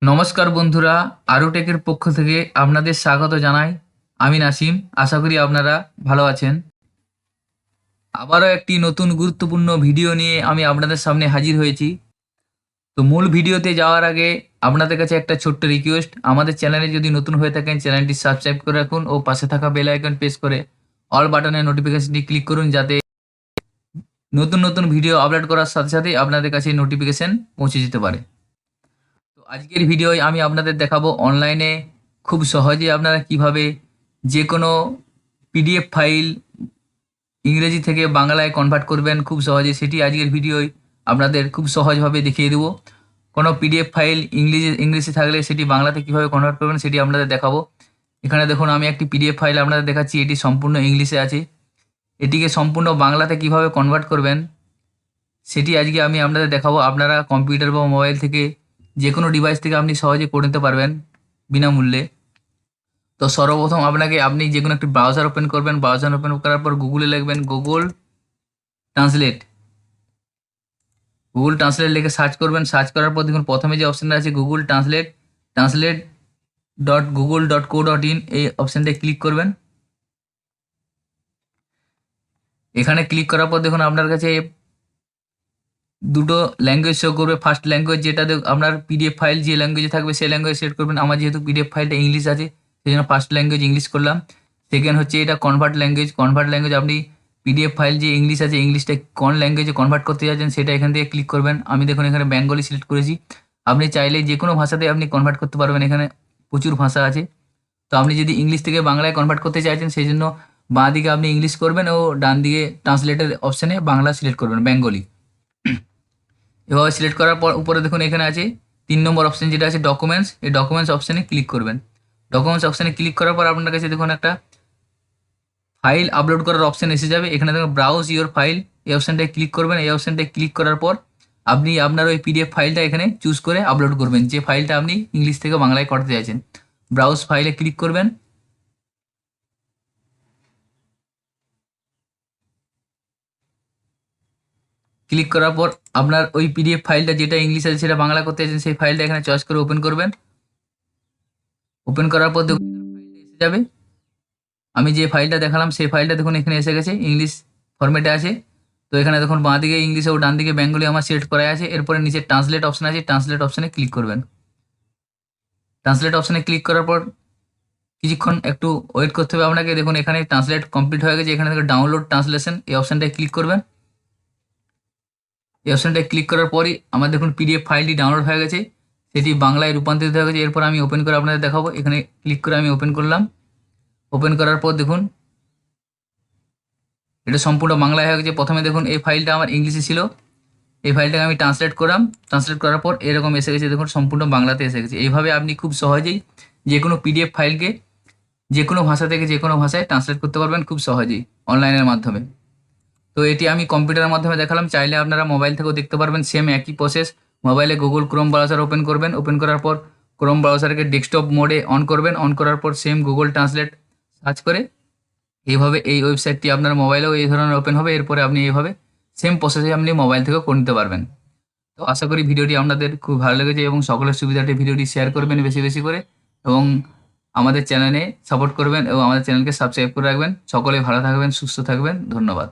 নমস্কার বন্ধুরা, আরুটেকের পক্ষ থেকে আপনাদের স্বাগত জানাই। আমি নাসিম। আশা করি আপনারা ভালো আছেন। আবারও একটি নতুন গুরুত্বপূর্ণ ভিডিও নিয়ে আমি আপনাদের সামনে হাজির হয়েছি। তো মূল ভিডিওতে যাওয়ার আগে আপনাদের কাছে একটা ছোট্ট রিকোয়েস্ট, আমাদের চ্যানেলে যদি নতুন হয়ে থাকেন চ্যানেলটি সাবস্ক্রাইব করে রাখুন ও পাশে থাকা বেল আইকন প্রেস করে অল বাটনের নোটিফিকেশনটি ক্লিক করুন, যাতে নতুন নতুন ভিডিও আপলোড করার সাথে সাথে আপনাদের কাছে নোটিফিকেশন পৌঁছে যেতে পারে। তো আজকের ভিডিওয় আমি আপনাদের দেখাবো অনলাইনে খুব সহজে আপনারা কিভাবে যে কোনো পিডিএফ ফাইল ইংরেজি থেকে বাংলায় কনভার্ট করবেন খুব সহজে, সেটি আজকের ভিডিওয় আপনাদের খুব সহজভাবে দেখিয়ে দেবো। কোনো পিডিএফ ফাইল ইংলিশে থাকলে সেটি বাংলাতে কিভাবে কনভার্ট করবেন সেটি আপনাদের দেখাবো। এখানে দেখুন, আমি একটি পিডিএফ ফাইল আপনাদের দেখাচ্ছি। এটি সম্পূর্ণ ইংলিশে আছে। এটিকে সম্পূর্ণ বাংলাতে কিভাবে কনভার্ট করবেন সেটি আজকে আমি আপনাদের দেখাবো। আপনারা কম্পিউটার বা মোবাইল থেকে যে কোনো ডিভাইস থেকে আপনি সহজে করে নিতে পারবেন বিনামূল্যে। তো সর্বপ্রথম আপনি যে কোনো একটি ব্রাউজার ওপেন করবেন। ব্রাউজার ওপেন করার পর গুগলে লিখবেন গুগল ট্রান্সলেট। গুগল ট্রান্সলেট লিখে সার্চ করবেন। সার্চ করার পর দেখুন প্রথমে যে অপশানটা আছে গুগল ট্রান্সলেট, translate.google.co.in, এই অপশানটায় ক্লিক করবেন। এখানে ক্লিক করার পর দেখুন আপনার কাছে দুটো ল্যাঙ্গুয়েজ শো করবে। ফার্স্ট ল্যাঙ্গুয়েজ যেটা আপনার পিডিএফ ফাইল যে ল্যাঙ্গুয়েজে থাকবে সেই ল্যাঙ্গুয়েজ সিলেক্ট করবেন। আমার যেহেতু পিডিএফ ফাইলটা ইংলিশ আছে সেই জন্য ফার্স্ট ল্যাঙ্গুয়েজ ইংলিশ করলাম। সেকেন্ড হচ্ছে এটা কনভার্ট ল্যাঙ্গুয়েজ। কনভার্ট ল্যাঙ্গুয়েজ আপনি পিডিএফ ফাইল যে ইংলিশ আছে ইংলিশটা কোন ল্যাঙ্গুয়েজে কনভার্ট করতে যাচ্ছেন সেটা এখান থেকে ক্লিক করবেন। আমি দেখুন এখানে বেঙ্গলি সিলেক্ট করেছি। আপনি চাইলে যে কোনো ভাষাতে আপনি কনভার্ট করতে পারবেন, এখানে প্রচুর ভাষা আছে। তো আপনি যদি ইংলিশ থেকে বাংলায় কনভার্ট করতে চাইছেন সেই জন্য বাঁ দিকে আপনি ইংলিশ করবেন ও ডান দিকে ট্রান্সলেটের অপশানে বাংলা সিলেক্ট করবেন, বেঙ্গলি। এভাবে সিলেক্ট করার পর উপরে দেখুন এখানে আছে 3 নম্বর অপশান যেটা আছে ডকুমেন্টস। এই ডকুমেন্টস অপশানে ক্লিক করবেন। ডকুমেন্টস অপশানে ক্লিক করার পর আপনার কাছে দেখুন একটা ফাইল আপলোড করার অপশান এসে যাবে। এখানে দেখুন ব্রাউজ ইওর ফাইল, এই অপশানটায় ক্লিক করবেন। এই অপশানটায় ক্লিক করার পর আপনি আপনার ওই পিডিএফ ফাইলটা এখানে চুজ করে আপলোড করবেন, যে ফাইলটা আপনি ইংলিশ থেকে বাংলায় করতে চাইছেন। ব্রাউজ ফাইলে ক্লিক করবেন। ক্লিক করার পর আপনার ওই পিডিএফ ফাইলটা যেটা ইংলিশ আছে সেটা বাংলা করতে চাইছেন সেই ফাইলটা এখানে চয়েস করে ওপেন করবেন। ওপেন করার পর দেখুন ফাইলটা এসে যাবে। আমি যে ফাইলটা দেখালাম সেই ফাইলটা দেখুন এখানে এসে গেছে, ইংলিশ ফরম্যাটে আছে। তো এখানে দেখুন বাঁ দিকে ইংলিশে ও ডান দিকে বেঙ্গলি আমার সিলেক্ট করা আছে। এরপরে নিচে ট্রান্সলেট অপশন আছে, ট্রান্সলেট অপশানে ক্লিক করবেন। ট্রান্সলেট অপশানে ক্লিক করার পর কিছুক্ষণ একটু ওয়েট করতে হবে আপনাকে। দেখুন এখানে ট্রান্সলেট কমপ্লিট হয়ে গেছে। এখানে থেকে ডাউনলোড ট্রান্সলেশন এই অপশানটায় ক্লিক করবেন। এই অপশানটায় ক্লিক করার পরই আমার দেখুন পিডিএফ ফাইলটি ডাউনলোড হয়ে গেছে, সেটি বাংলায় রূপান্তরিত হয়ে গেছে। এরপর আমি ওপেন করে আপনাদের দেখাবো। এখানে ক্লিক করে আমি ওপেন করলাম। ওপেন করার পর দেখুন এটা সম্পূর্ণ বাংলায় হয়ে গেছে। প্রথমে দেখুন এই ফাইলটা আমার ইংলিশে ছিল, এই ফাইলটাকে আমি ট্রান্সলেট করলাম। ট্রান্সলেট করার পর এরকম এসে গেছে, দেখুন সম্পূর্ণ বাংলাতে এসে গেছে। এইভাবে আপনি খুব সহজেই যে কোনো পিডিএফ ফাইলকে যে কোনো ভাষা থেকে যে কোনো ভাষায় ট্রান্সলেট করতে পারবেন খুব সহজেই অনলাইনের মাধ্যমে। তো এটি আমি কম্পিউটারের মাধ্যমে দেখালাম, চাইলে আপনারা মোবাইল থেকেও দেখতে পারবেন। সেম একই প্রসেস। মোবাইলে গুগল ক্রোম ব্রাউজার ওপেন করবেন। ওপেন করার পর ক্রোম ব্রাউজারকে ডেস্কটপ মোডে অন করবেন। অন করার পর সেম গুগল ট্রান্সলেট সার্চ করে এইভাবে এই ওয়েবসাইটটি আপনার মোবাইলেও এই ধরনের ওপেন হবে। এরপরে আপনি এইভাবে সেম প্রসেসে আপনি মোবাইল থেকেও করে নিতে পারবেন। তো আশা করি ভিডিওটি আপনাদের খুব ভালো লেগেছে এবং সকলের সুবিধার্থে ভিডিওটি শেয়ার করবেন বেশি বেশি করে, এবং আমাদের চ্যানেলে সাপোর্ট করবেন এবং আমাদের চ্যানেলকে সাবস্ক্রাইব করে রাখবেন। সকলে ভালো থাকবেন, সুস্থ থাকবেন। ধন্যবাদ।